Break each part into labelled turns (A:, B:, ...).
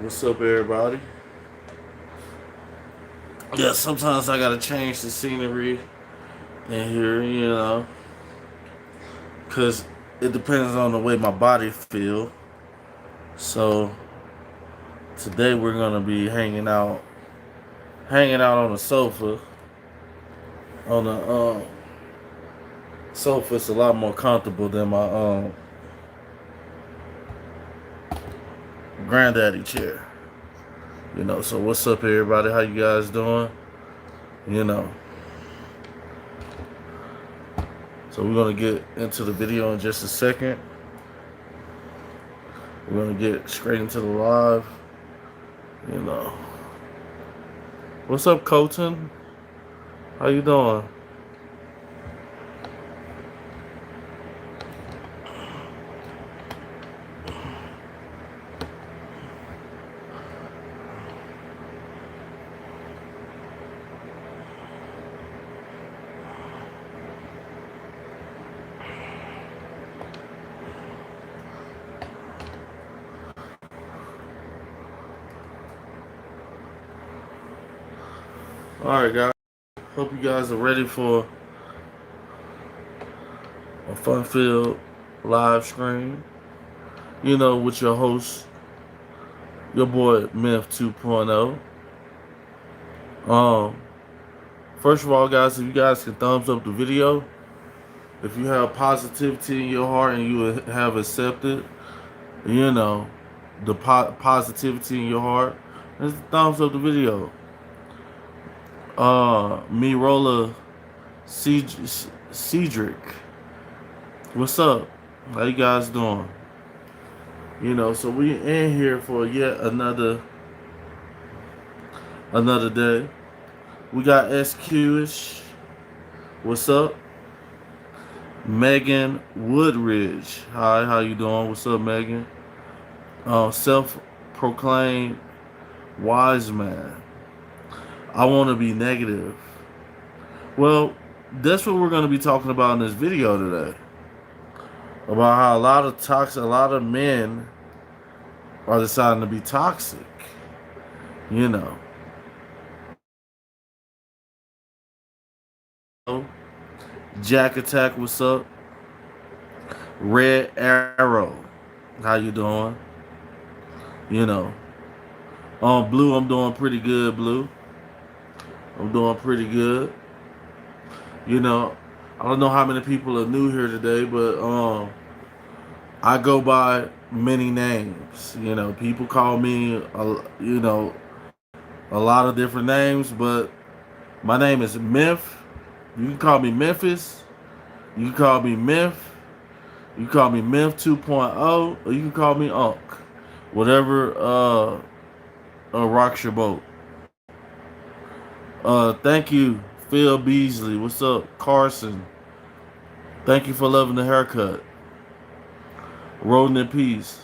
A: What's up, everybody? Yeah, sometimes I gotta change the scenery in here, because it depends on the way my body feel. So today we're gonna be hanging out on the sofa. On the sofa, it's a lot more comfortable than my granddaddy chair. So what's up, everybody? How you guys doing? You know. So we're gonna get into the video in just a second. We're gonna get straight into the live. You know. What's up, Colton? How you doing? Alright, guys. Hope you guys are ready for a fun-filled live stream. With your host, your boy Myth 2.0. First of all, guys, if you guys can thumbs up the video, if you have positivity in your heart and you have accepted, the positivity in your heart, just thumbs up the video. Mirola Cedric, what's up? How you guys doing? So we in here for yet another day. We got SQ-ish. What's up? Megan Woodridge. Hi, how you doing? What's up, Megan? Self-proclaimed wise man. I want to be negative. Well, that's what we're going to be talking about in this video today. About how a lot of men are deciding to be toxic. Jack Attack, what's up? Red Arrow, how you doing? Blue, I'm doing pretty good, Blue. I'm doing pretty good. I don't know how many people are new here today, but I go by many names. People call me a lot of different names, but my name is Myth. You can call me Memphis. You can call me Myth. You can call me Myth 2.0, or you can call me Unk. Whatever rocks your boat. Thank you, Phil Beasley. What's up, Carson? Thank you for loving the haircut. Rolling in peace.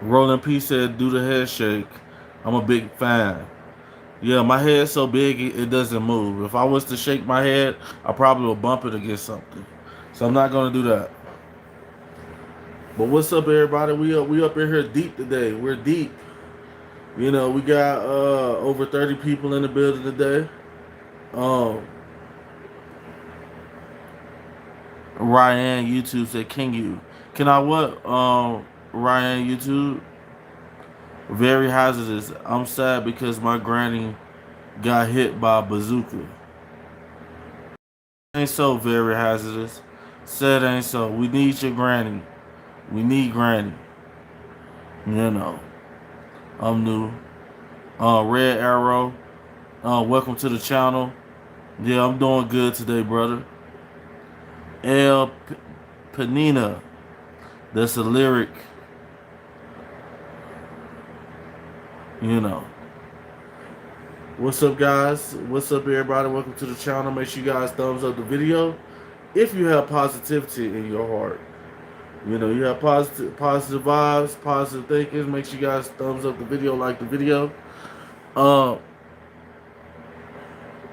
A: Rolling Peace said, do the head shake. I'm a big fan. Yeah, my head's so big it doesn't move. If I was to shake my head, I probably would bump it against something. So I'm not gonna do that. But what's up, everybody? We up in here deep today. We're deep. We got over 30 people in the building today. Ryan YouTube said, can I what? Ryan YouTube, very hazardous. I'm sad because my granny got hit by a bazooka. Ain't so very hazardous. Said ain't so. We need your granny. We need granny. I'm new. Red Arrow. Welcome to the channel. Yeah, I'm doing good today, brother. El Panina. That's a lyric. What's up, guys? What's up, everybody? Welcome to the channel. Make sure you guys thumbs up the video if you have positivity in your heart. You have positive vibes, positive thinking. Make sure you guys thumbs up the video, like the video.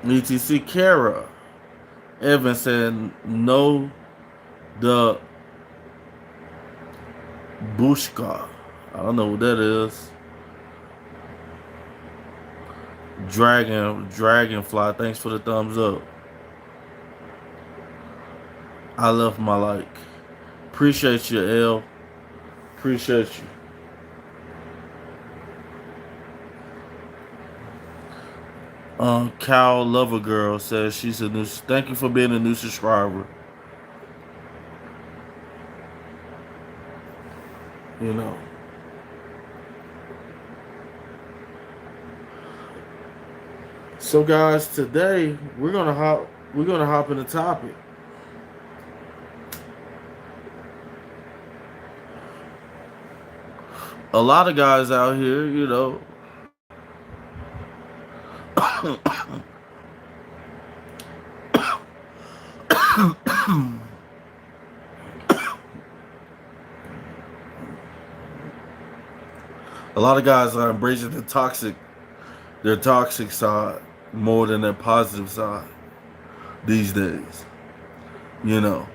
A: ETC Kara. Evan said no the Bushka. I don't know what that is. Dragonfly. Thanks for the thumbs up. I left my like. Appreciate you, L. Appreciate you. Cal Lover Girl says she's a new. Thank you for being a new subscriber. You know. So guys, today we're gonna hop in the topic. A lot of guys out here, you know, a lot of guys are embracing their toxic side more than their positive side these days. You know,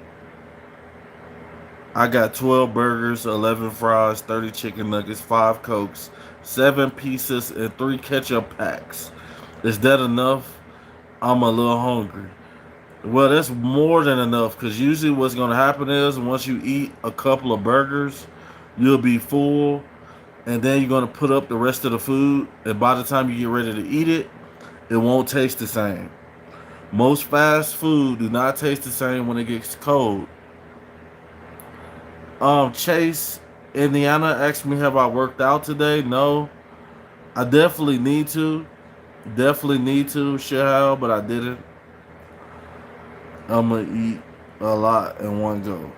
A: I got 12 burgers, 11 fries, 30 chicken nuggets, 5 cokes, 7 pizzas, and 3 ketchup packs. Is that enough? I'm a little hungry. Well, that's more than enough because usually what's going to happen is once you eat a couple of burgers, you'll be full and then you're going to put up the rest of the food. And by the time you get ready to eat it, it won't taste the same. Most fast food do not taste the same when it gets cold. Chase, Indiana asked me, have I worked out today? No. I definitely need to. Definitely need to, should have, but I didn't. I'm going to eat a lot in one go.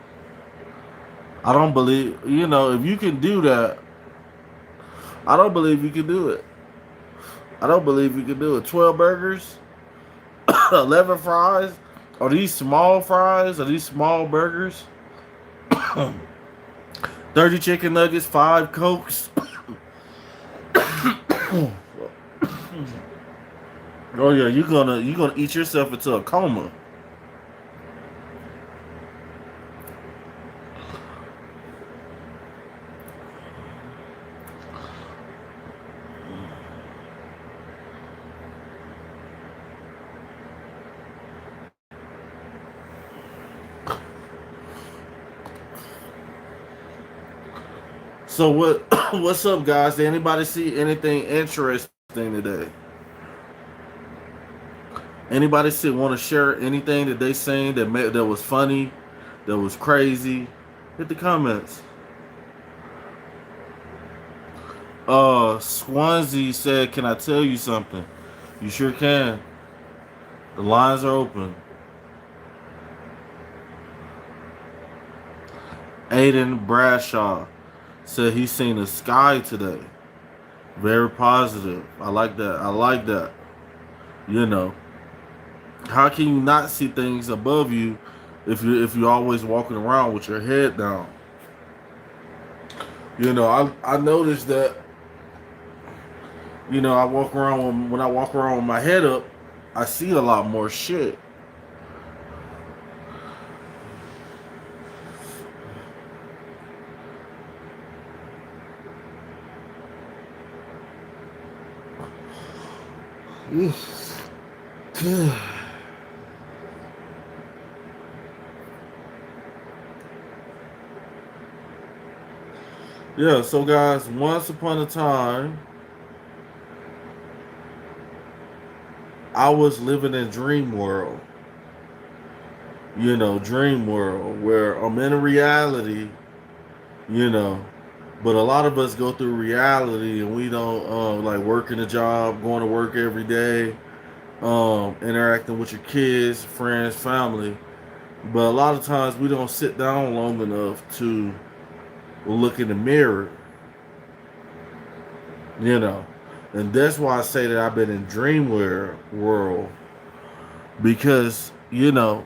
A: I don't believe, you know, if you can do that, I don't believe you can do it. I don't believe you can do it. 12 burgers, 11 fries. Are these small fries? Are these small burgers? 30 chicken nuggets, 5 cokes. Oh yeah, you're gonna eat yourself into a coma. So what what's up guys? Did anybody see anything interesting today? Anybody see want to share anything that they seen that was funny, that was crazy? Hit the comments. Swansea said, "Can I tell you something?" You sure can. The lines are open. Aiden Bradshaw said he's seen the sky today. Very positive. I like that. I like that. You know, how can you not see things above you if you're always walking around with your head down? You know, I noticed that. You know, I walk around when I walk around with my head up, I see a lot more shit. Yeah, so guys, once upon a time, I was living in dream world. You know, dream world where I'm in a reality, you know, but a lot of us go through reality and we don't like working a job, going to work every day, interacting with your kids, friends, family. But a lot of times we don't sit down long enough to look in the mirror, you know. And that's why I say that I've been in dreamwear world because, you know,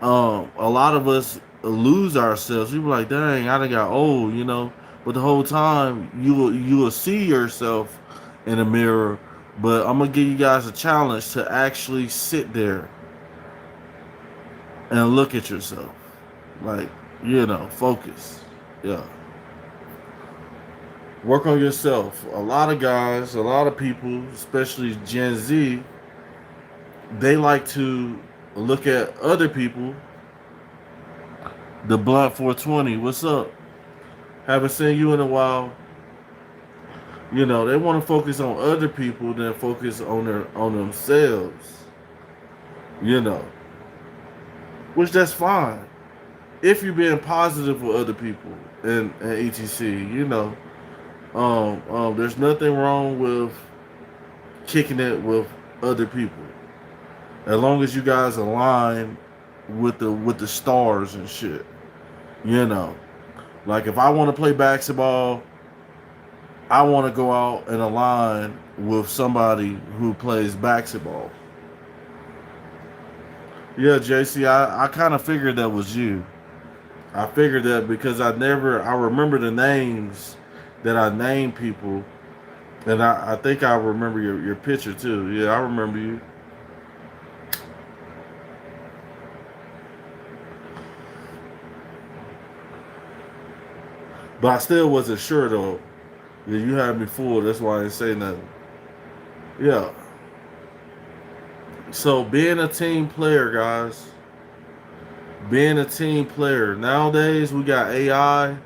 A: a lot of us lose ourselves. We be like, dang, I done got old, you know. But the whole time you will see yourself in the mirror. But I'm gonna give you guys a challenge to actually sit there and look at yourself. Like, focus. Yeah. Work on yourself. A lot of guys, a lot of people, especially Gen Z, they like to look at other people. The Blunt 420, what's up? Haven't seen you in a while. They want to focus on other people than focus on themselves. You know, which that's fine if you're being positive with other people and etc. There's nothing wrong with kicking it with other people as long as you guys align with the stars and shit. You know, like if I want to play basketball, I want to go out and align with somebody who plays basketball. Yeah, JC, I kind of figured that was you. I figured that because I remember the names that I named people, and I think I remember your picture too. Yeah, I remember you. But I still wasn't sure though. Yeah, you had me fooled. That's why I didn't say nothing. Yeah. So being a team player, guys, being a team player. Nowadays we got AI,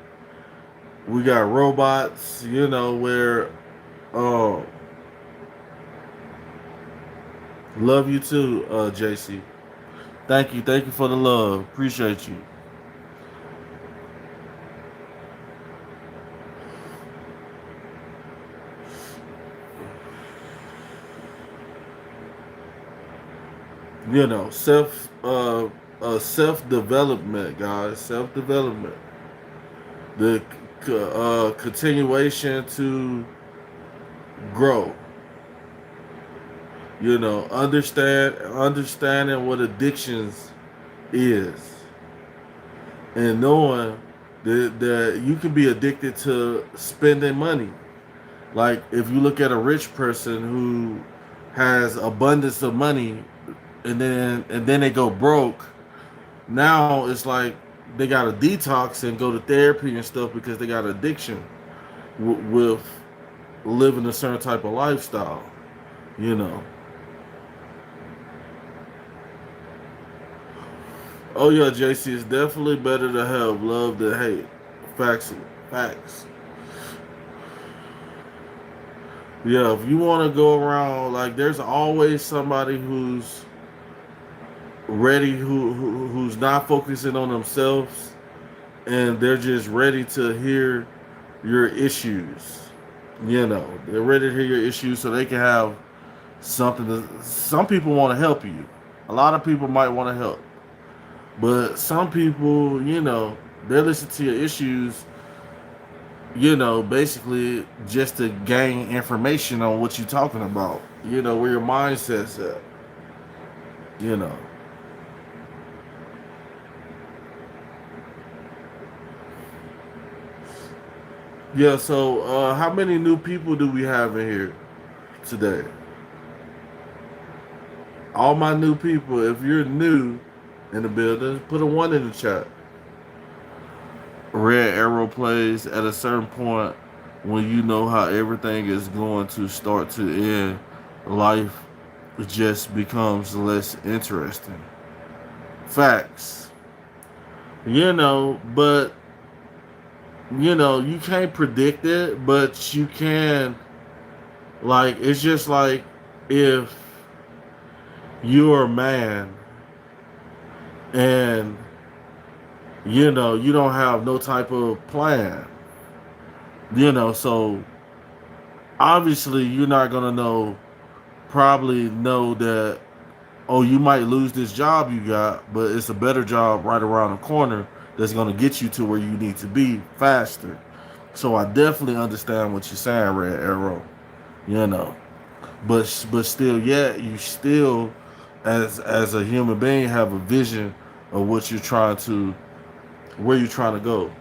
A: we got robots. Where uh, love you too, JC. Thank you for the love. Appreciate you. Self development, guys. Self development. The continuation to grow. Understanding what addictions is, and knowing that you can be addicted to spending money. Like if you look at a rich person who has abundance of money, and then they go broke. Now it's like they got to detox and go to therapy and stuff because they got addiction with living a certain type of lifestyle. You know. Oh yeah, JC, it's definitely better to have love than hate. Facts, facts. Yeah, if you want to go around, like, there's always somebody who's ready, who's not focusing on themselves, and they're just ready to hear your issues. They're ready to hear your issues so they can have something. Some people want to help you. A lot of people might want to help, but some people, they listen to your issues, basically just to gain information on what you're talking about. Where your mindset's at. You know. Yeah, so how many new people do we have in here today? All my new people, if you're new in the building, put a one in the chat. Red arrow plays at a certain point when you know how everything is going to start to end. Life just becomes less interesting. Facts. But you can't predict it, but you can, like, it's just like if you're a man and you don't have no type of plan, so obviously you're not gonna probably know that, oh, you might lose this job you got, but it's a better job right around the corner that's gonna get you to where you need to be faster. So I definitely understand what you're saying, Red Arrow. you know but still, yeah, you still, as a human being, have a vision of what you're trying to, where you're trying to go.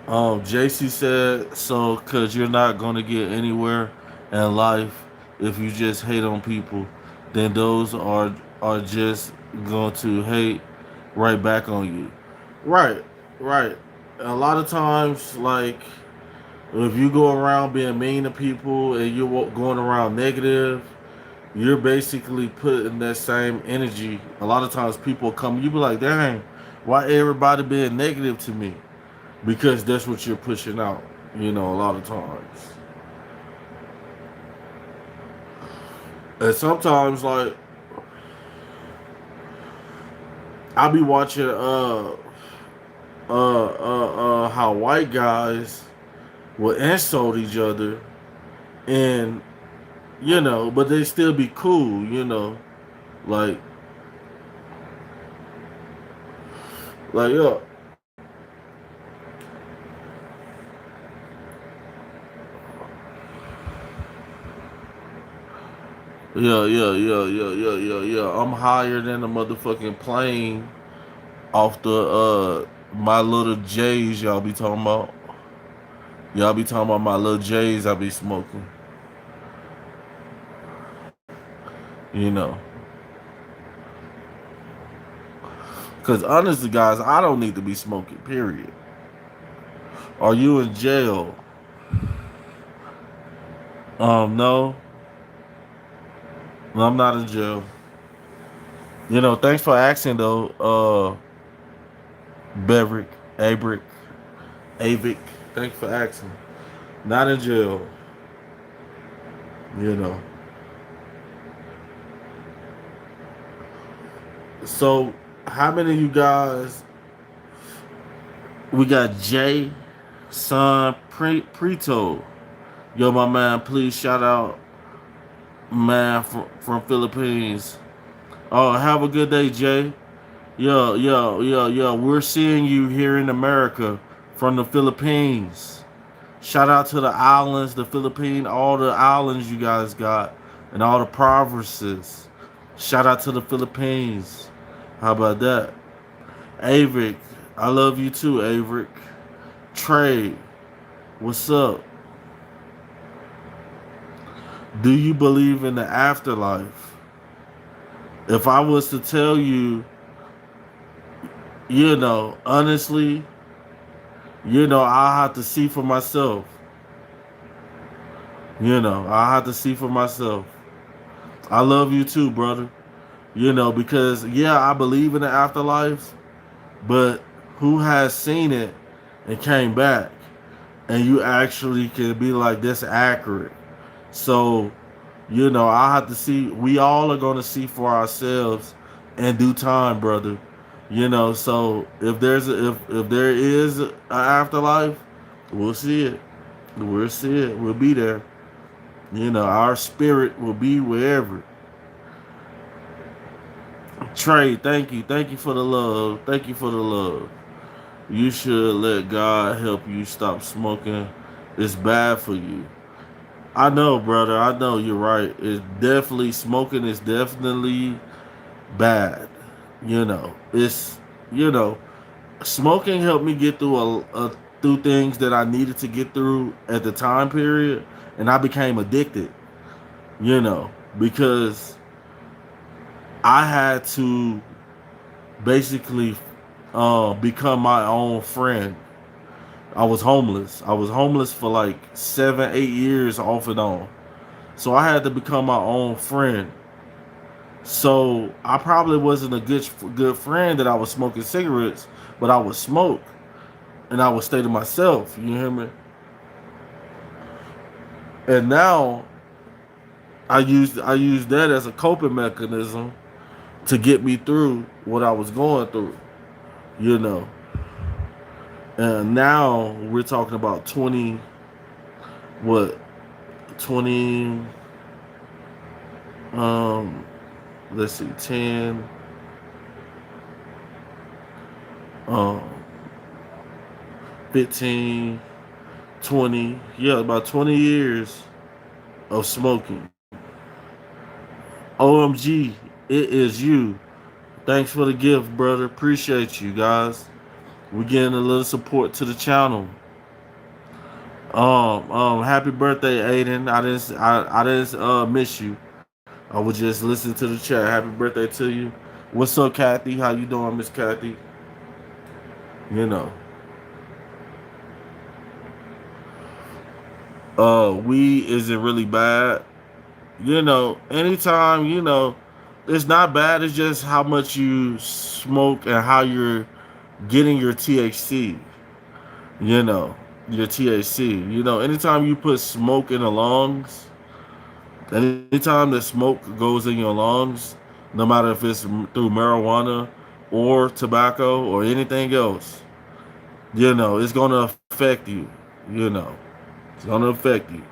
A: JC said, so because you're not going to get anywhere in life if you just hate on people then those are just going to hate right back on you. Right, right. A lot of times, like if you go around being mean to people and you're going around negative, you're basically putting that same energy. A lot of times people come, you be like, dang, why everybody being negative to me? Because that's what you're pushing out, a lot of times. And sometimes, like, I'll be watching how white guys will insult each other, and but they still be cool, like yeah. Yeah. I'm higher than a motherfucking plane off the my little J's y'all be talking about. Y'all be talking about my little J's I be smoking. You know. Cause honestly guys, I don't need to be smoking, period. Are you in jail? No. No, I'm not in jail. Thanks for asking though, Beverick, Abrick, Avic. Thanks for asking. Not in jail. You know. So, how many of you guys? We got Jay, Son, Preto. Yo, my man, please shout out, man, from Philippines. Oh, have a good day, Jay. We're seeing you here in America from the Philippines. Shout out to the islands, the Philippines, all the islands you guys got, and all the provinces. Shout out to the Philippines. How about that? Averick, I love you too, Averick. Trey, what's up? Do you believe in the afterlife? If I was to tell you, honestly, I have to see for myself. I have to see for myself. I love you too, brother. Because yeah, I believe in the afterlife, but who has seen it and came back? And you actually can be like, that's accurate. So, I have to see. We all are going to see for ourselves in due time, brother. So if there is an afterlife, we'll see it. We'll see it. We'll be there. Our spirit will be wherever. Trey, thank you. Thank you for the love. Thank you for the love. You should let God help you stop smoking. It's bad for you. I know, brother. I know you're right. It's definitely smoking is definitely bad. It's you know, smoking helped me get through through things that I needed to get through at the time period, and I became addicted. Because I had to basically become my own friend. I was homeless. I was homeless for like 7, 8 years off and on. So I had to become my own friend. So I probably wasn't a good friend that I was smoking cigarettes, but I would smoke and I would stay to myself. You hear me? And now I used that as a coping mechanism to get me through what I was going through. You know. And now we're talking about 20, what, 20, let's see, 10, um, 15, 20, yeah, about 20 years of smoking. OMG, it is you. Thanks for the gift, brother. Appreciate you guys. We're getting a little support to the channel. Happy birthday, Aiden. I didn't miss you. I would just listen to the chat. Happy birthday to you. What's up, Kathy? How you doing, Miss Kathy? You know, weed isn't really bad. Anytime, it's not bad. It's just how much you smoke and how you're getting your THC. You know, your THC. Anytime you put smoke in the lungs, anytime the smoke goes in your lungs, no matter if it's through marijuana or tobacco or anything else, it's gonna affect you. You know, it's gonna affect you.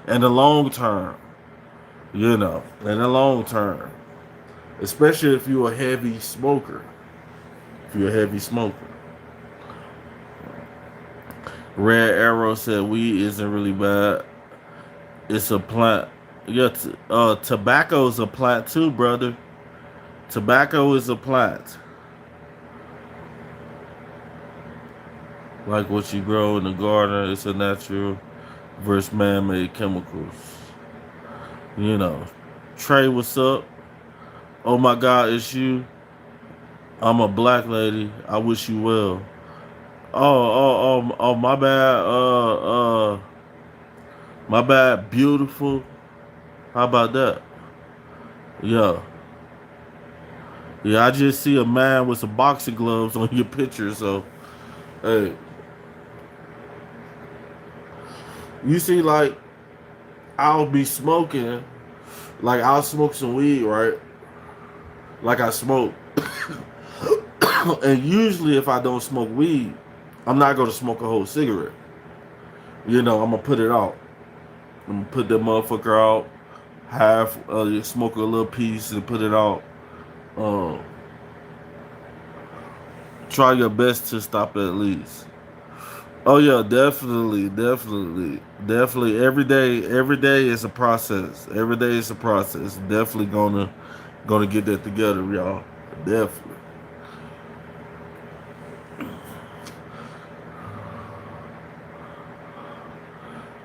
A: In the long term, in the long term, especially if you're a heavy smoker. If you're a heavy smoker. Red Arrow said weed isn't really bad. It's a plant. Yeah, tobacco is a plant too, brother. Tobacco is a plant. Like what you grow in the garden, it's a natural versus man-made chemicals. You know. Trey, what's up? Oh my God, it's you. I'm a black lady. I wish you well. Oh, my bad. My bad. Beautiful. How about that? Yeah. Yeah, I just see a man with some boxing gloves on your picture, so hey. You see, like, I'll be smoking, like I'll smoke some weed, right? Like I smoke. And usually if I don't smoke weed, I'm not gonna smoke a whole cigarette. I'm gonna put it out. I'm gonna put that motherfucker out, half, smoke a little piece and put it out. Um, Try your best to stop at least. Oh yeah, definitely. Every day is a process. Every day is a process. Definitely gonna get that together, y'all. Definitely.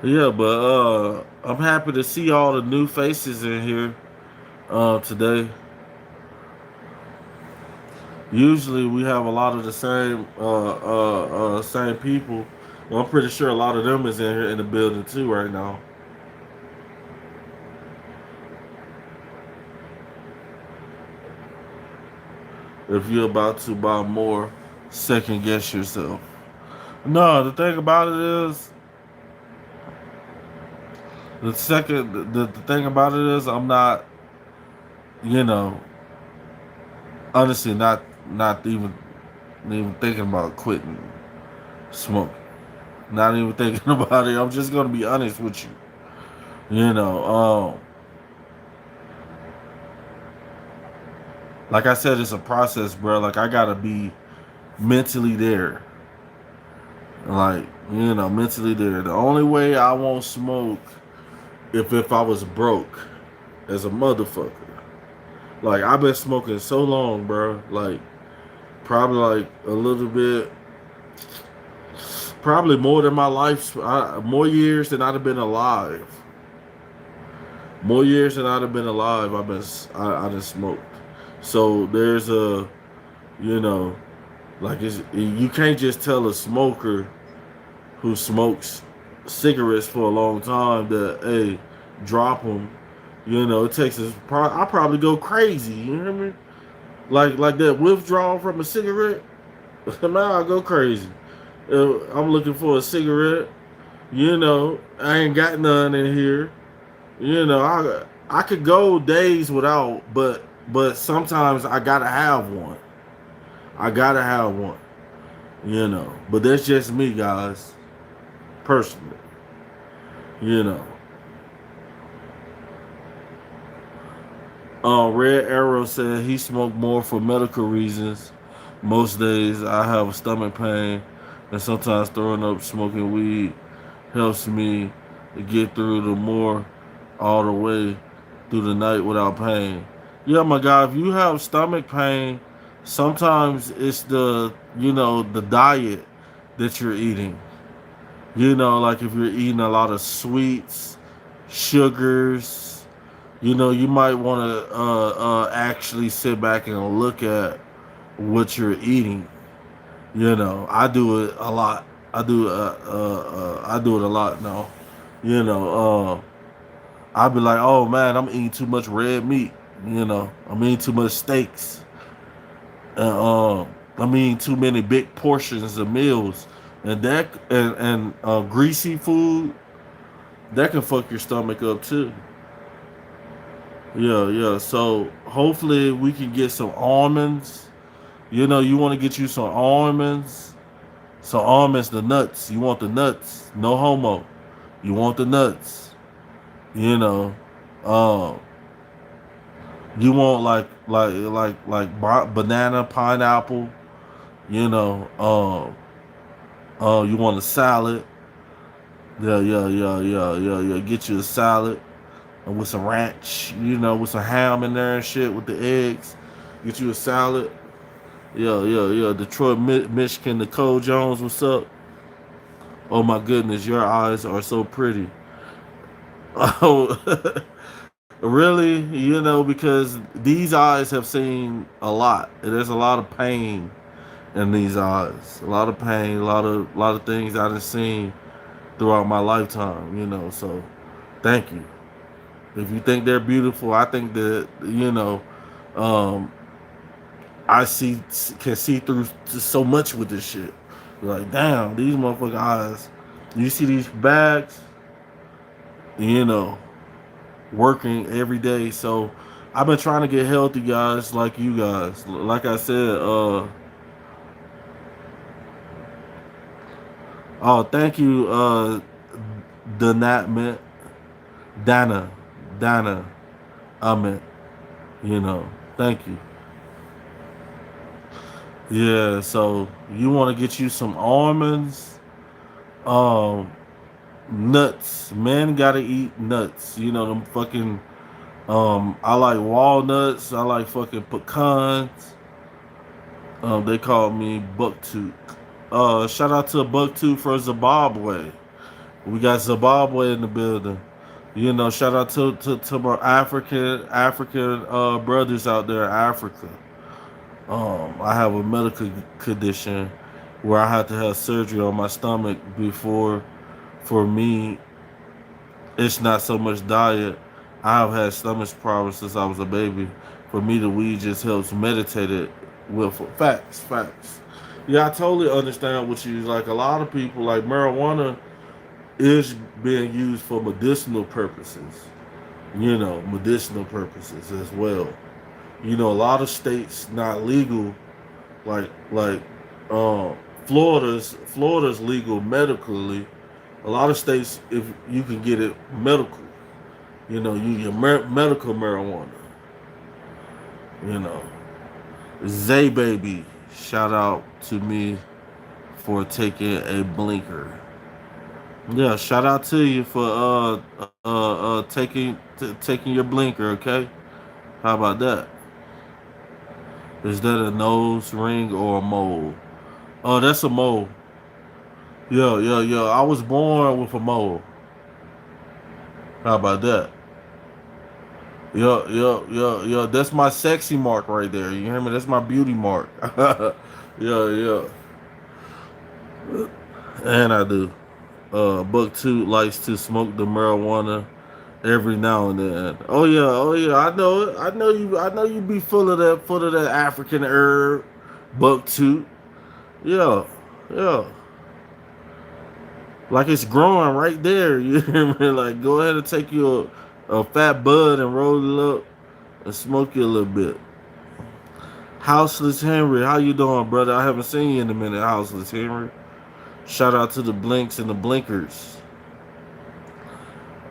A: Yeah, but I'm happy to see all the new faces in here today. Usually we have a lot of the same people. Well, I'm pretty sure a lot of them is in here in the building too right now. If you're about to buy more, second guess yourself. No, the thing about it is, the thing about it is, I'm not, you know, honestly, not even thinking about quitting smoking. Not even thinking about it. I'm just gonna be honest with you. You know, like I said, it's a process, bro. Like I gotta be mentally there. Like, mentally there. The only way I won't smoke if I was broke as a motherfucker. Like I've been smoking so long, bro. Like probably like a little bit, probably more than my life, more years than I'd have been alive. More years than I'd have been alive. I just smoked. So there's you know, like you can't just tell a smoker who smokes cigarettes for a long time that hey, drop them. It takes us. I probably go crazy. You know what I mean? Like that withdrawal from a cigarette. Man, I go crazy. I'm looking for a cigarette. I ain't got none in here. I could go days without, but sometimes I gotta have one. I gotta have one. But that's just me, guys. Personally, you know. Red Arrow said he smoked more for medical reasons. Most days I have stomach pain, and sometimes throwing up smoking weed helps me to get through the more all the way through the night without pain. Yeah, my God, if you have stomach pain, sometimes it's the diet that you're eating. Like if you're eating a lot of sweets, sugars, You might want to actually sit back and look at what you're eating. I do it a lot. I do it a lot now. You know, I'll be like, oh man, I'm eating too much red meat. I'm eating too much steaks. I'm eating too many big portions of meals, and greasy food that can fuck your stomach up too. Yeah, yeah. So hopefully we can get some almonds. You want to get you some almonds. So almonds, the nuts. You want the nuts. No homo. You want the nuts. You know. Um, you want banana, pineapple. You know. You want a salad. Yeah, yeah, yeah, yeah, yeah, yeah. Get you a salad and with some ranch. With some ham in there and shit with the eggs. Get you a salad. Yeah, yeah, yeah. Detroit, Michigan. Nicole Jones, what's up? Oh my goodness, your eyes are so pretty. Oh, really? Because these eyes have seen a lot. And there's a lot of pain in these eyes. A lot of pain, a lot of things I've seen throughout my lifetime. So thank you. If you think they're beautiful, I think that um, I can see through so much with this shit. Like, damn, these motherfucking eyes. You see these bags, you know, working every day. So I've been trying to get healthy, guys, like you guys. Like I said, oh, thank you, Danatment, Dana, Dana, Amit, thank you. Yeah, so you want to get you some almonds, um, nuts. Men gotta eat nuts. Them fucking. I like walnuts. I like fucking pecans. They call me Bucktooth. Shout out to Bucktooth for Zimbabwe. We got Zimbabwe in the building. Shout out to my African brothers out there in Africa. I have a medical condition where I had to have surgery on my stomach before. For me, it's not so much diet. I have had stomach problems since I was a baby. For me, the weed just helps meditate it with facts, facts. Yeah, I totally understand what you like. A lot of people like marijuana is being used for medicinal purposes. Medicinal purposes as well. A lot of states not legal, like uh, Florida's legal medically. A lot of states, if you can get it medical, medical marijuana. You know, Zay baby, shout out to me for taking a blinker. Yeah, shout out to you for taking your blinker. Okay, how about that? Is that a nose ring or a mole? Oh, that's a mole. Yeah, yeah, yeah. I was born with a mole. How about that? Yeah, yeah, yeah, yeah. That's my sexy mark right there. You hear me? That's my beauty mark. Yeah, yeah. And I do. Buck Toot likes to smoke the marijuana every now and then. Oh yeah, oh yeah. I know it. I know you. I know you be full of that African herb. Buck Toot. Yeah, yeah. Like it's growing right there. You hear me? Like go ahead and take you a fat bud and roll it up and smoke you a little bit. Houseless Henry, how you doing, brother? I haven't seen you in a minute, Houseless Henry. Shout out to the Blinks and the Blinkers.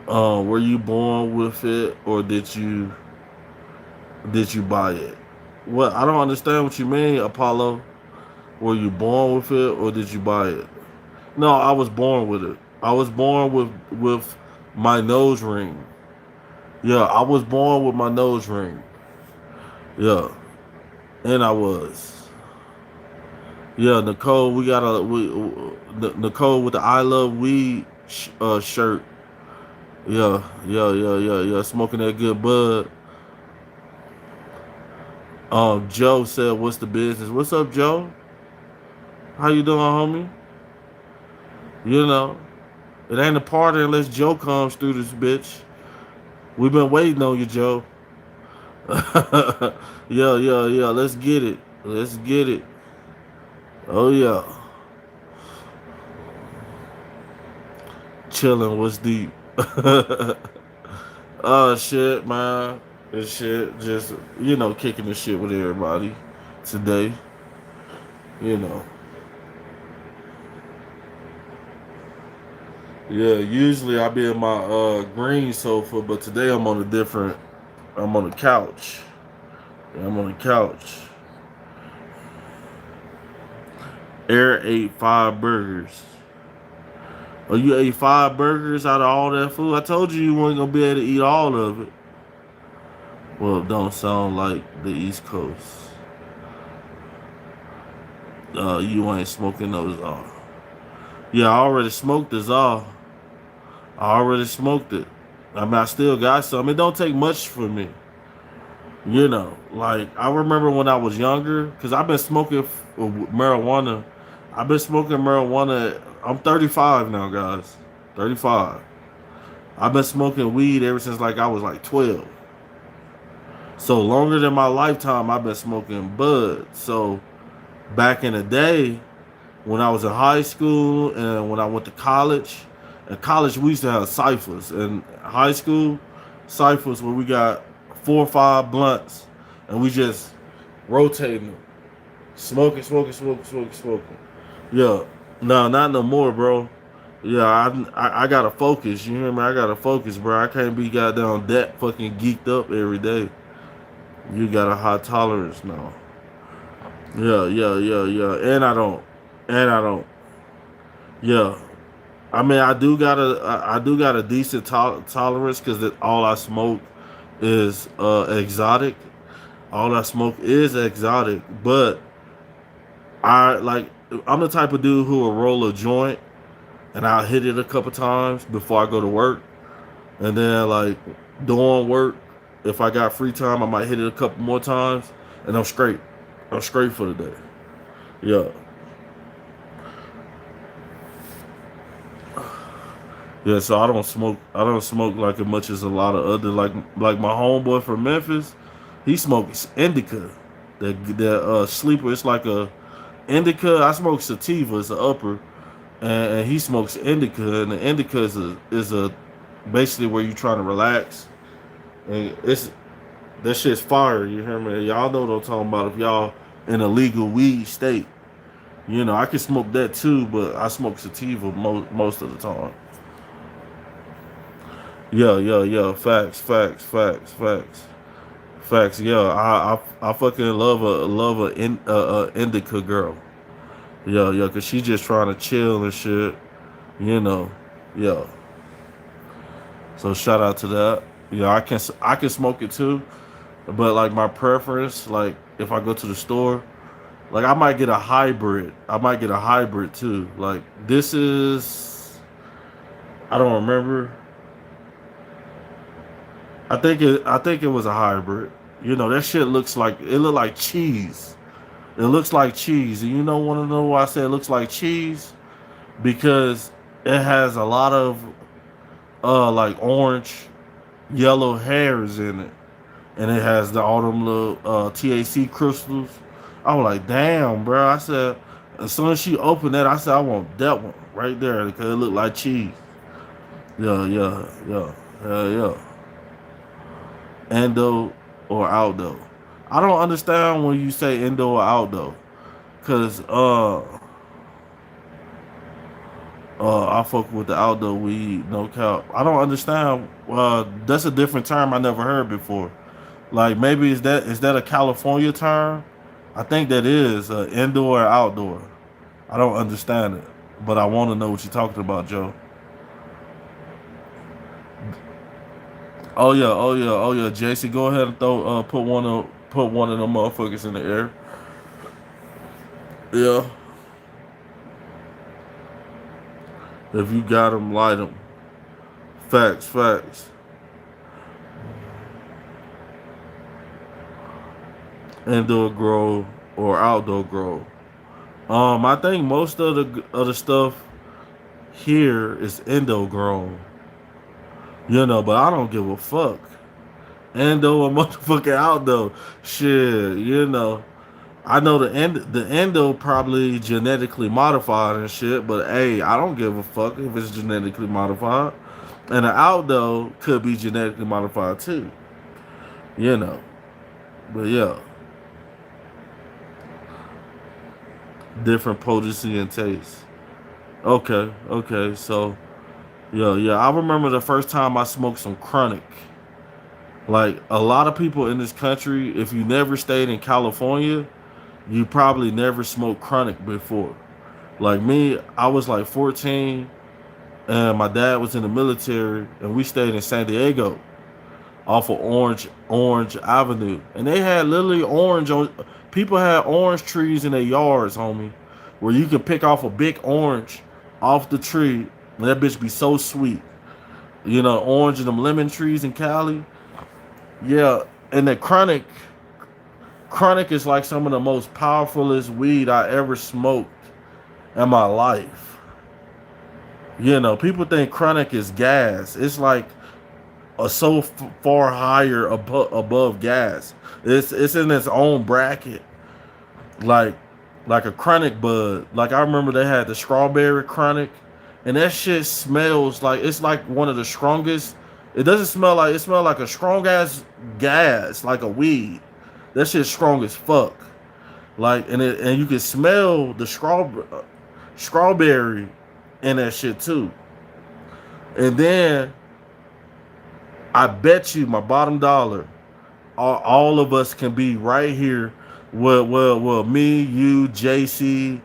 A: Were you born with it or did you buy it? What I don't understand what you mean, Apollo. Were you born with it or did you buy it? No, I was born with it. I was born with my nose ring. Yeah, I was born with my nose ring. Yeah, and I was. Yeah, Nicole, Nicole with the I Love Weed shirt. Yeah. Smoking that good bud. Joe said, "What's the business? What's up, Joe? How you doing, homie? You know, it ain't a party unless Joe comes through this bitch. We've been waiting on you, Joe. Yeah. Let's get it. Let's get it. Oh yeah, chilling. What's deep? Oh shit, man. This shit, just kicking the shit with everybody today. You know, yeah. Usually I be in my green sofa, but today I'm on a different. I'm on the couch. Yeah, I'm on the couch. Air ate 5 burgers. Oh, you ate 5 burgers out of all that food? I told you weren't gonna be able to eat all of it. Well, it don't sound like the East Coast. You ain't smoking those all. Yeah, I already smoked this all. I already smoked it. I mean, I still got some. It don't take much for me. Like I remember when I was younger, because I've been smoking marijuana. I've been smoking marijuana. I'm 35 now, guys. 35. I've been smoking weed ever since like I was like 12. So longer than my lifetime, I've been smoking bud. So back in the day, when I was in high school and when I went to college, in college we used to have ciphers. In high school, ciphers where we got 4 or 5 blunts and we just rotating them, smoking. Yeah, no, not no more, bro. Yeah, I gotta focus. You hear me? I gotta focus, bro. I can't be goddamn that fucking geeked up every day. You got a high tolerance now. Yeah. And I don't. Yeah. I mean, I do got a decent tolerance because all I smoke is exotic. All I smoke is exotic, but I like I'm the type of dude who will roll a joint and I'll hit it a couple times before I go to work, and then like doing work, if I got free time, I might hit it a couple more times, and I'm straight. I'm straight for the day. Yeah. Yeah, so I don't smoke. I don't smoke like as much as a lot of other like my homeboy from Memphis. He smokes indica. The sleeper. It's like a indica. I smoke sativa. It's an upper, and he smokes indica. And the indica is a basically where you trying to relax. And it's that shit's fire. You hear me? Y'all know what I'm talking about. If y'all in a legal weed state, I can smoke that too, but I smoke sativa most of the time. Yeah. Facts. Yeah, I fucking love a indica girl. Yeah, cause she just trying to chill and shit. You know. Yeah. So shout out to that. Yeah, I can smoke it too, but like my preference, like if I go to the store, like I might get a hybrid. I might get a hybrid too. Like this is I don't remember. I think it was a hybrid. That shit looked like cheese. It looks like cheese. And want to know why I say it looks like cheese? Because it has a lot of like orange, yellow hairs in it, and it has all them little THC crystals. I was like, damn, bro. I said, as soon as she opened that, I said, I want that one right there because it looked like cheese. Yeah. Endo or outdo. I don't understand when you say endo or outdo, cause I fuck with the outdoor weed, no cap. I don't understand. That's a different term I never heard before. Like maybe is that a California term? I think that is indoor or outdoor. I don't understand it, but I want to know what you're talking about, Joe. Oh yeah, JC, go ahead and put one of them motherfuckers in the air. Yeah, if you got them, light them. Facts, facts. Indoor grow or outdoor grow. I think most of the stuff here is indoor grown. But I don't give a fuck. Endo or motherfucking outdoor. Shit, I know the endo probably genetically modified and shit, but hey, I don't give a fuck if it's genetically modified. And the outdoor could be genetically modified too. You know. But yeah. Different potency and taste. Okay, okay, so yeah. I remember the first time I smoked some chronic. Like a lot of people in this country, if you never stayed in California, you probably never smoked chronic before. Like me, I was like 14 and my dad was in the military and we stayed in San Diego off of Orange Avenue. And they had literally orange on people had orange trees in their yards, homie, where you could pick off a big orange off the tree and that bitch be so sweet. Orange and them lemon trees in Cali. Yeah, and the chronic is like some of the most powerfulest weed I ever smoked in my life. People think chronic is gas. It's like far higher above gas. It's in its own bracket, like a chronic bud. Like I remember they had the strawberry chronic, and that shit smells like it's like one of the strongest. It doesn't smell like it smells like a strong ass gas, like a weed. That shit's strong as fuck. Like and you can smell the strawberry in that shit too. And then I bet you my bottom dollar, all of us can be right here. Well, me, you, JC,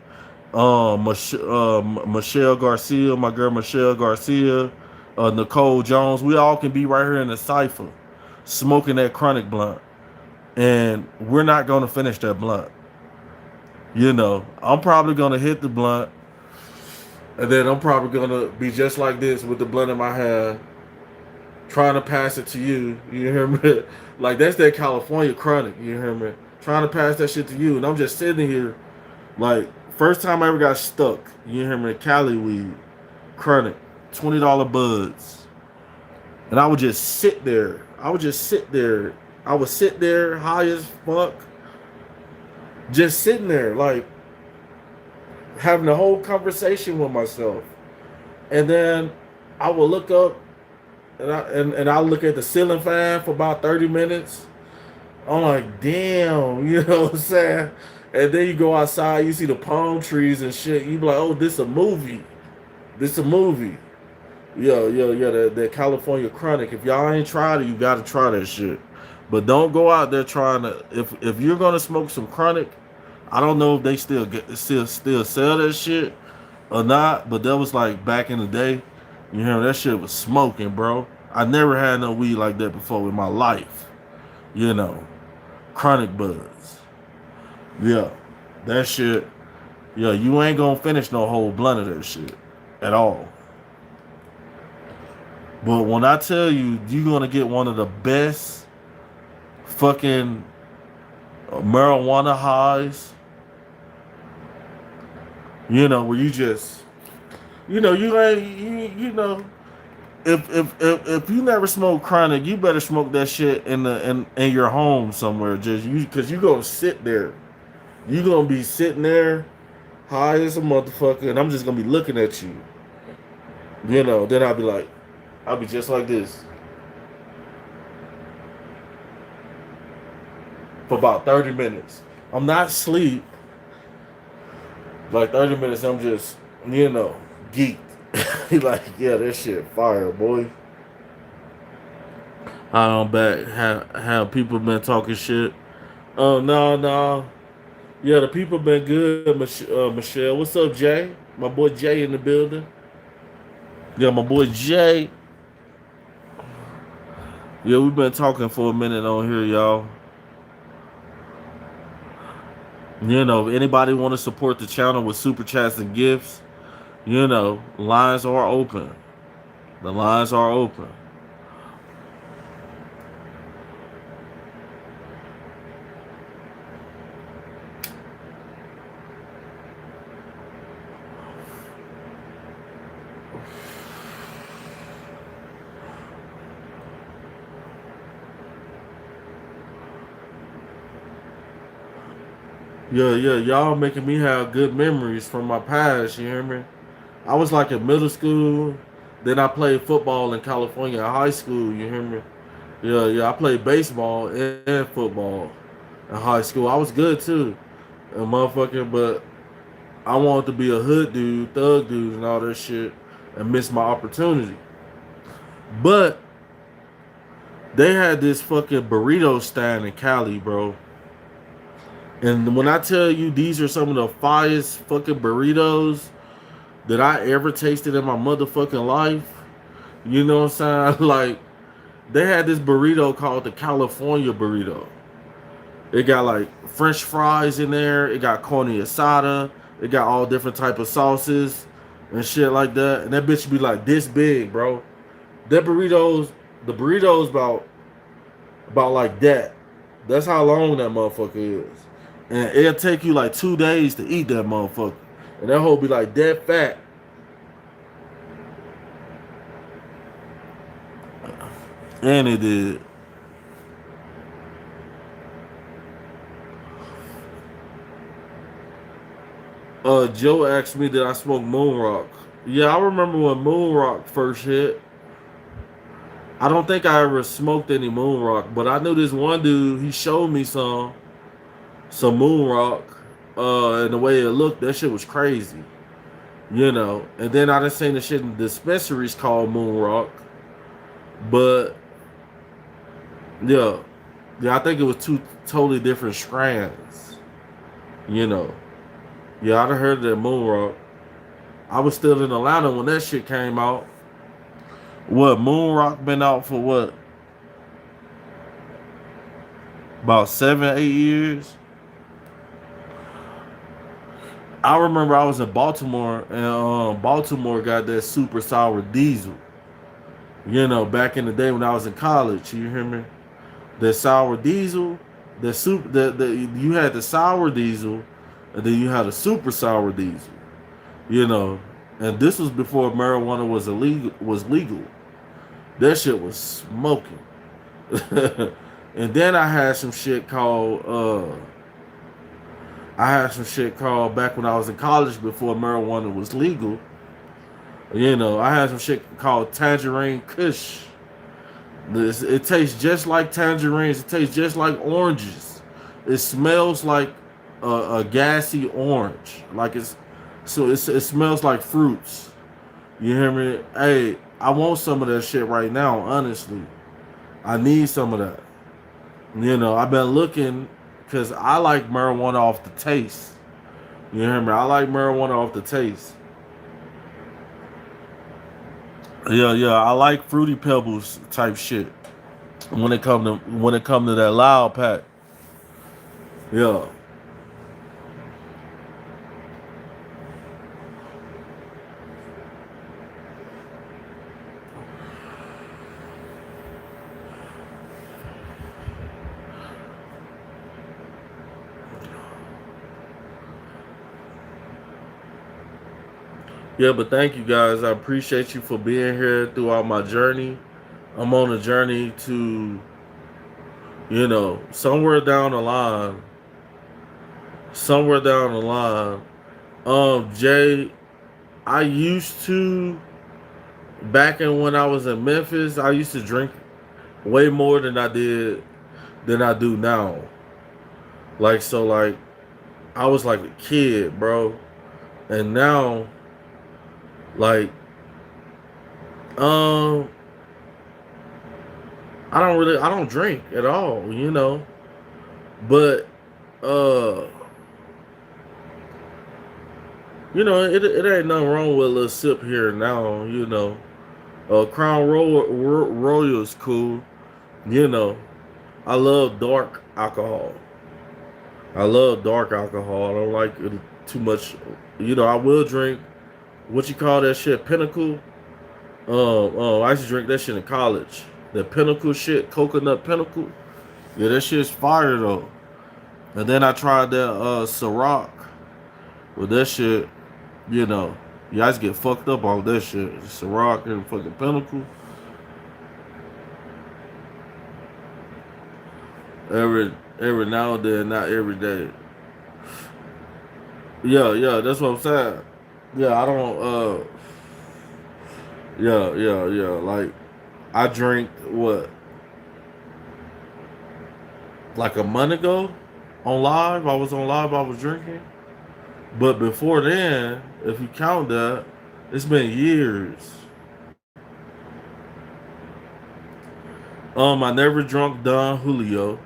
A: Michelle Garcia, my girl Michelle Garcia, Nicole Jones. We all can be right here in the cipher, smoking that chronic blunt, and we're not gonna finish that blunt. I'm probably gonna hit the blunt, and then I'm probably gonna be just like this with the blunt in my hand, trying to pass it to you. You hear me? Like that's that California chronic. You hear me? Trying to pass that shit to you, and I'm just sitting here. Like first time I ever got stuck. You hear me? Cali weed, chronic, $20 buds, and I would just sit there. I would sit there high as fuck, just sitting there like having a whole conversation with myself, and then I would look up and I look at the ceiling fan for about 30 minutes. I'm like, damn, you know what I'm saying? And then you go outside, you see the palm trees and shit. You be like, oh, this a movie. This a movie. Yeah. That California chronic. If y'all ain't tried it, you gotta try that shit. But don't go out there trying to. If you're gonna smoke some chronic, I don't know if they still sell that shit or not. But that was like back in the day. That shit was smoking, bro. I never had no weed like that before in my life. Chronic buds. Yeah, that shit. Yeah, you ain't gonna finish no whole blunt of that shit at all. But when I tell you, you're gonna get one of the best fucking marijuana highs. Where you just, you ain't, if you never smoke chronic, you better smoke that shit in your home somewhere. Just because you gonna sit there, you gonna be sitting there high as a motherfucker, and I'm just gonna be looking at you. Then I'll be just like this for about 30 minutes. I'm not asleep. Like 30 minutes, I'm just geeked. Like, yeah, that shit fire, boy. I'm back. How people been talking shit? Oh no. Yeah, the people been good. Michelle, what's up, Jay? My boy Jay in the building. Yeah, my boy Jay. Yeah, we've been talking for a minute on here, y'all. If anybody want to support the channel with super chats and gifts, lines are open. The lines are open. Yeah, y'all making me have good memories from my past, you hear me? I was like in middle school, then I played football in California in high school, you hear me? Yeah, I played baseball and football in high school. I was good too. And motherfucking, but I wanted to be a hood dude, thug dude, and all that shit, and miss my opportunity. But they had this fucking burrito stand in Cali, bro. And when I tell you these are some of the finest fucking burritos that I ever tasted in my motherfucking life, you know what I'm saying? Like, they had this burrito called the California burrito. It got like French fries in there. It got carne asada. It got all different type of sauces and shit like that. And that bitch be like this big, bro. That burritos, the burritos about like that. That's how long that motherfucker is. And it'll take you like 2 days to eat that motherfucker. And that whole be like dead fat. And it did. Joe asked me did I smoke Moon Rock. Yeah, I remember when Moon Rock first hit. I don't think I ever smoked any Moon Rock, but I knew this one dude, he showed me some Moon Rock, and the way it looked, that shit was crazy. You know. And then I done seen the shit in dispensaries called Moon Rock. But yeah. Yeah, I think it was two totally different strands. You know. Yeah, I'd have heard that Moon Rock. I was still in Atlanta when that shit came out. What, Moon Rock been out for what? About 7, 8 years? I remember I was in Baltimore and Baltimore got that super sour diesel. You know, back in the day when I was in college, you hear me? The sour diesel, the you had the sour diesel, and then you had a super sour diesel. You know, and this was before marijuana was illegal. Was legal. That shit was smoking. And then I had some shit called back when I was in college before marijuana was legal. You know, I had some shit called Tangerine Kush. It tastes just like tangerines. It tastes just like oranges. It smells like a gassy orange. Like it smells like fruits. You hear me? Hey, I want some of that shit right now. Honestly, I need some of that. You know, I've been looking because I like marijuana off the taste. You hear me? I like marijuana off the taste. Yeah. I like fruity pebbles type shit. When it come to that loud pack. Yeah. Yeah, but thank you guys. I appreciate you for being here throughout my journey. I'm on a journey to, somewhere down the line, somewhere down the line. Jay, I used to back in when I was in Memphis, I used to drink way more than I do now. Like I was like a kid, bro. And now like um I don't drink at all. But uh it ain't nothing wrong with a little sip here and now. Crown Royal is cool. You know, I love dark alcohol. I love dark alcohol. I don't like it too much. I will drink what you call that shit, Pinnacle. I used to drink that shit in college. The Pinnacle shit, coconut Pinnacle. Yeah, that shit's fire though. And then I tried that Ciroc. With that shit, you know, you guys get fucked up on that shit. Ciroc and fucking Pinnacle. Every every now and then, not every day. Yeah, yeah, that's what I'm saying. Yeah, I don't yeah. Like I drank what, like a month ago on live. I was on live, I was drinking. But before then, if you count that, it's been years. I never drunk Don Julio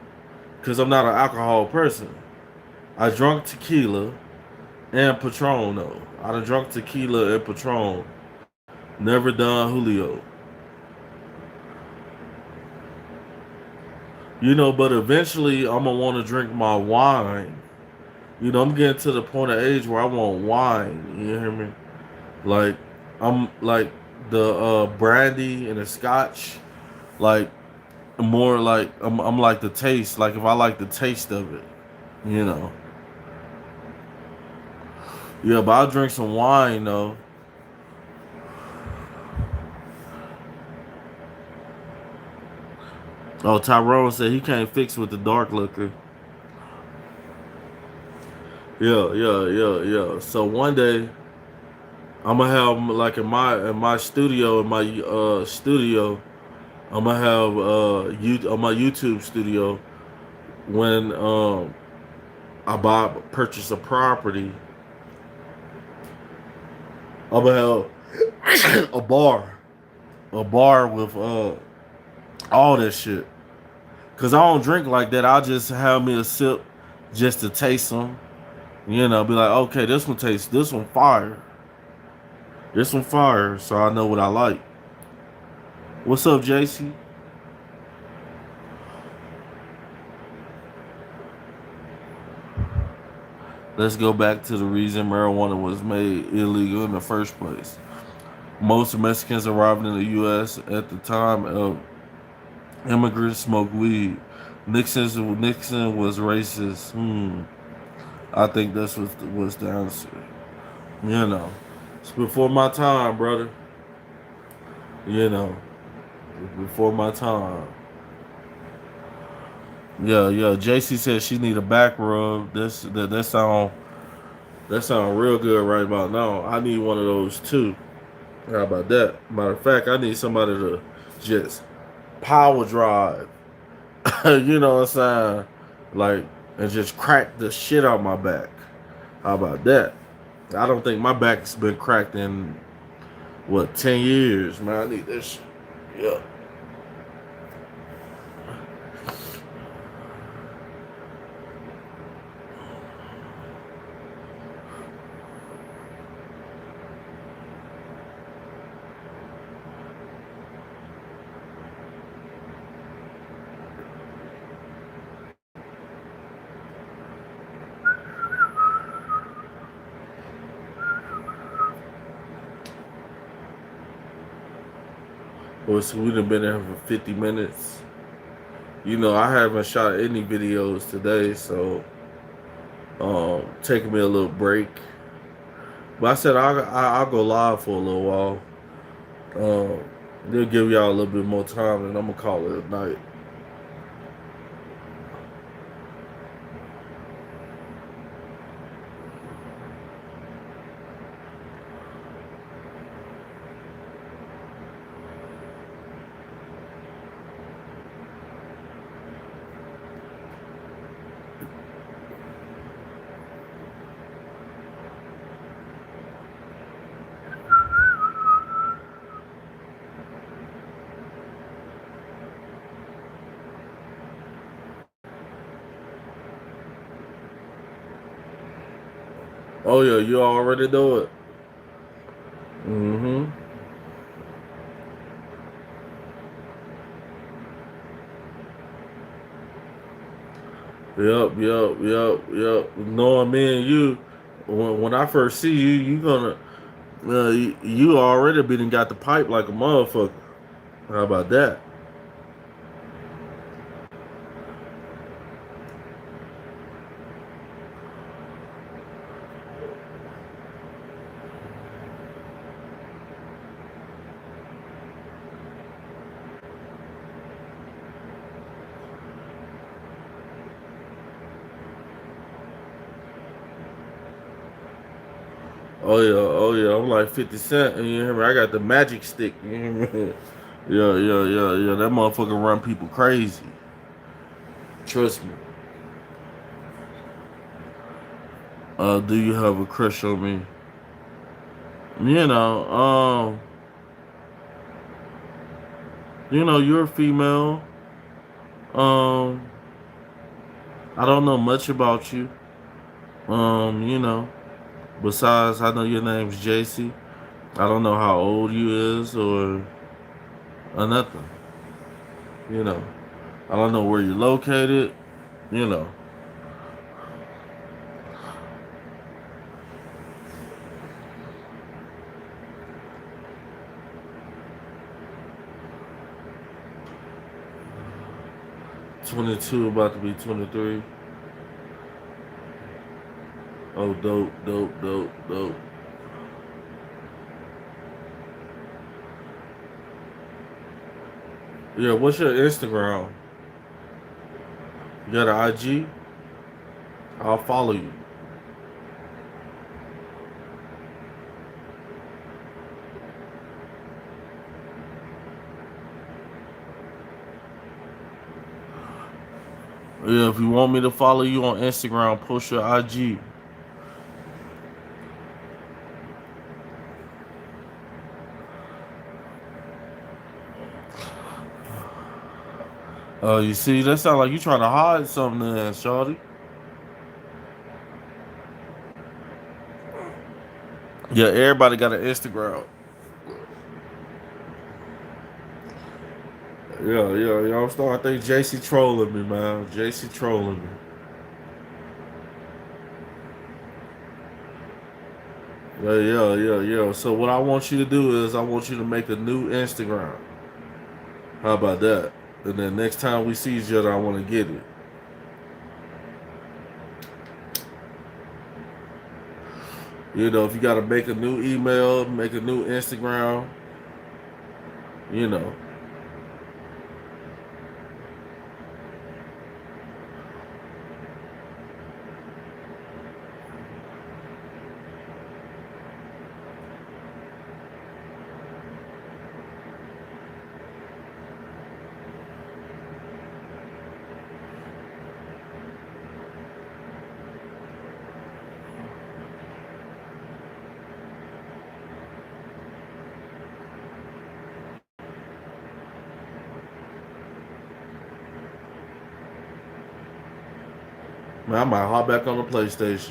A: because I'm not an alcohol person. I drunk tequila and Patron though. I done drunk tequila and Patron. Never Don Julio. You know, but eventually I'm gonna want to drink my wine. You know, I'm getting to the point of age where I want wine. You hear me? Like I'm like the brandy and the scotch. Like more like I'm like the taste. Like if I like the taste of it, you know. Yeah, but I'll drink some wine though. Oh, Tyrone said he can't fix with the dark liquor. Yeah. So one day I'm gonna have like in my studio, studio, I'm gonna have you on my YouTube studio when I purchase a property. I'm gonna have a bar with all that shit. Cause I don't drink like that. I'll just have me a sip just to taste them. You know, be like, okay, this one fire. This one fire, so I know what I like. What's up, JC? Let's go back to the reason marijuana was made illegal in the first place. Most Mexicans arriving in the U.S. at the time of immigrants smoked weed. Nixon was racist. I think that's was the answer. You know, it's before my time, brother. You know, it's before my time. Yeah. JC said she need a back rub. That sound real good right about now. I need one of those too. How about that? Matter of fact, I need somebody to just power drive. You know what I'm saying? Like, and just crack the shit out my back. How about that? I don't think my back's been cracked in what 10 years, man. I need this shit. Yeah. Well, so we done been there for 50 minutes. You know, I haven't shot any videos today, so taking me a little break. But I said I'll go live for a little while. They'll give y'all a little bit more time, and I'm gonna call it a night. Oh yeah, you already know it. Mm-hmm. Yep. Knowing me and you, when I first see you, you gonna You already been and got the pipe like a motherfucker. How about that? Oh yeah. I'm like 50 Cent. You hear me? I got the magic stick. You hear me? Yeah. That motherfucker run people crazy. Trust me. Do you have a crush on me? You know, you're a female. Um, I don't know much about you. You know, besides I know your name's JC. I don't know how old you is or nothing. You know, I don't know where you're located. You know, 22, about to be 23. Oh, dope. Yeah, what's your Instagram? You got an IG? I'll follow you. Yeah, if you want me to follow you on Instagram, post your IG. You see, that sound like you trying to hide something there, shawty. Yeah, everybody got an Instagram. Yeah. I'm starting to think JC trolling me, man. JC trolling me. Yeah. So what I want you to do is I want you to make a new Instagram. How about that? And then next time we see each other, I want to get it. If you got to make a new email, make a new Instagram, you know. Man, I might hop back on the PlayStation.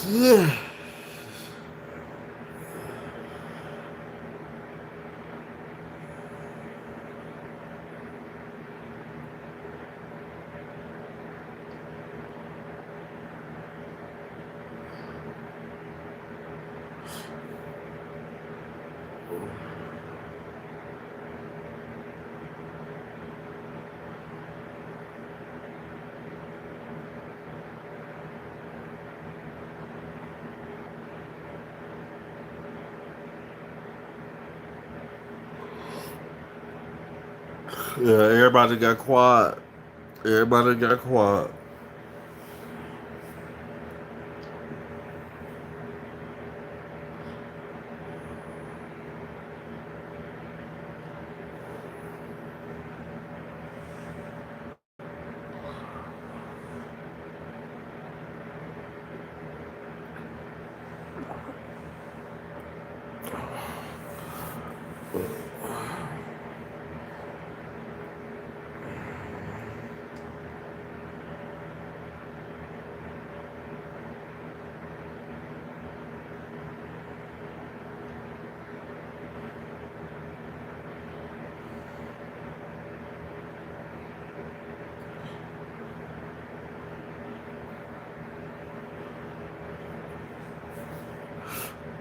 A: Yeah. Everybody got quiet. Everybody got quiet.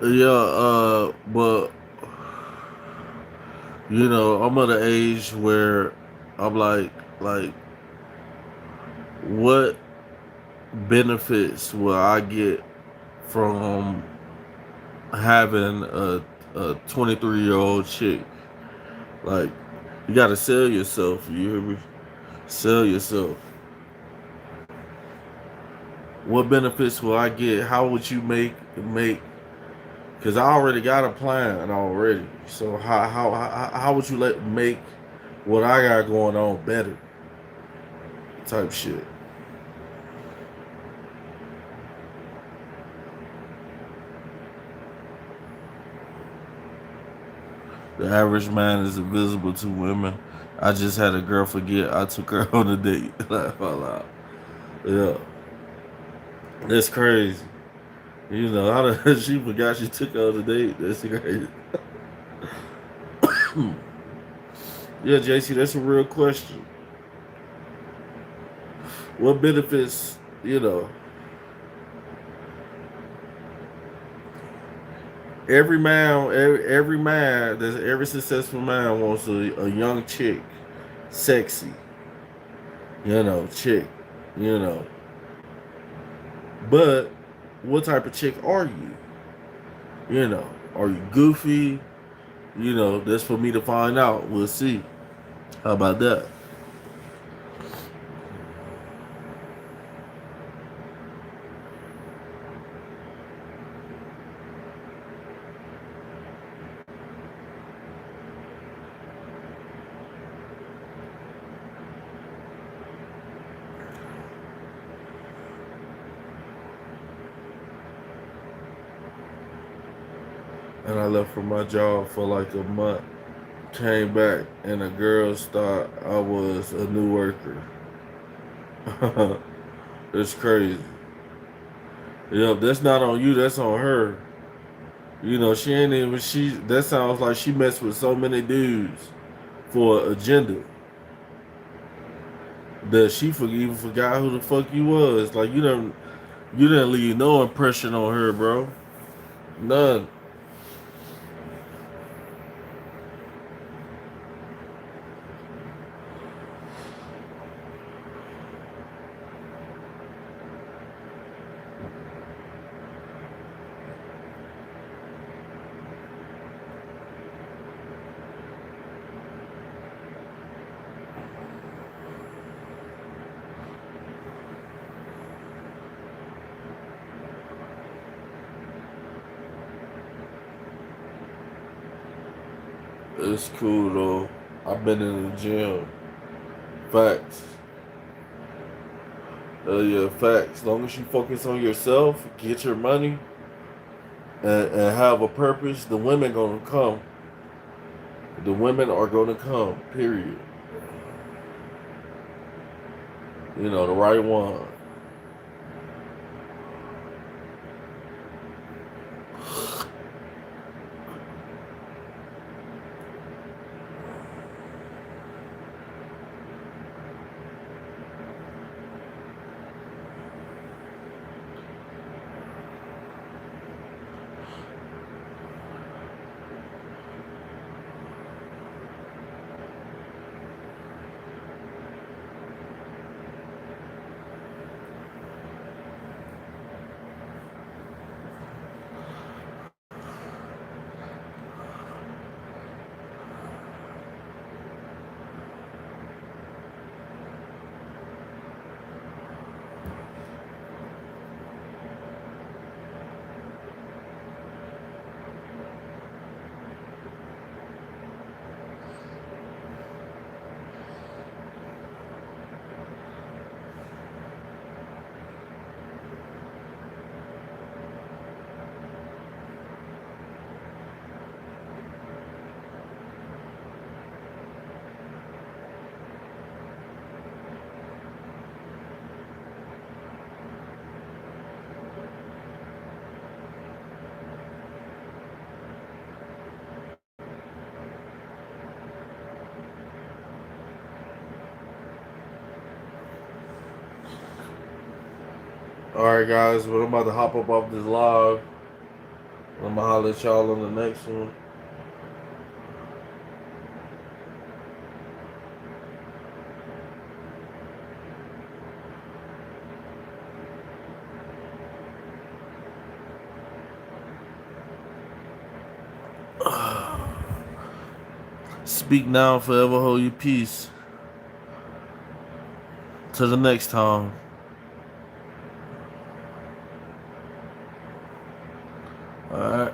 A: but I'm at an age where I'm like, what benefits will I get from having a 23-year-old chick? Like, you gotta sell yourself. You hear me? Sell yourself. What benefits will I get? How would you make? Because I already got a plan already. So how would you let make what I got going on better? Type shit. The average man is invisible to women. I just had a girl forget I took her on a date. Laugh out loud. Yeah, that's crazy. She forgot she took her on a date. That's crazy. Yeah, JC, that's a real question. What benefits, you know, every man, there's every successful man wants a young chick, sexy, chick, you know. But what type of chick are you? Are you goofy? That's for me to find out. We'll see. How about that? And I left from my job for like a month. Came back and the girls thought I was a new worker. It's crazy. Yep, that's not on you. That's on her. She ain't even. She That sounds like she messed with so many dudes for an agenda that she even forgot who the fuck you was. Like you didn't leave no impression on her, bro. None. It's cool though. I've been in the gym. Facts. Yeah, facts. As long as you focus on yourself, get your money, and have a purpose, the women gonna come. The women are gonna come. Period. The right one. All right, guys. Well, I'm about to hop up off this live. I'm gonna holler at y'all on the next one. Speak now, forever hold your peace. Till the next time. Alright.